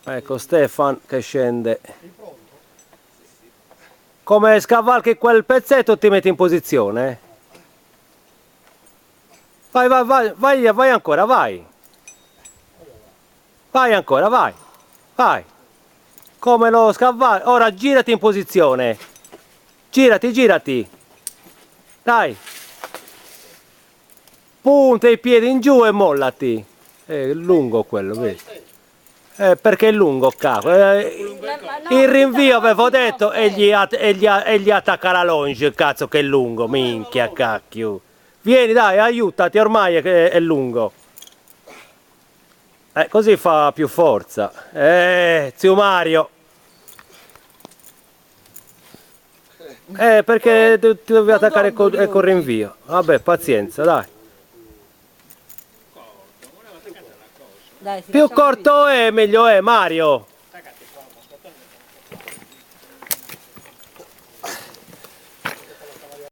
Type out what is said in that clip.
Ecco Stefan che scende. Come scavalchi quel pezzetto ti metti in posizione. Vai, vai, vai, vai, vai ancora, vai. Vai ancora, vai. Vai. Come lo scavalchi. Ora girati in posizione. Girati, girati. Dai. Punta i piedi in giù e mollati. È lungo quello, vedi? Perché è lungo, cavolo. Il rinvio avevo detto e gli attacca la longe, cazzo che è lungo, minchia, cacchio. Vieni dai, aiutati, ormai è lungo. Così fa più forza. Zio Mario. Perché ti devi attaccare col rinvio. Vabbè, pazienza, dai. Dai, Più corto è, meglio è, Mario.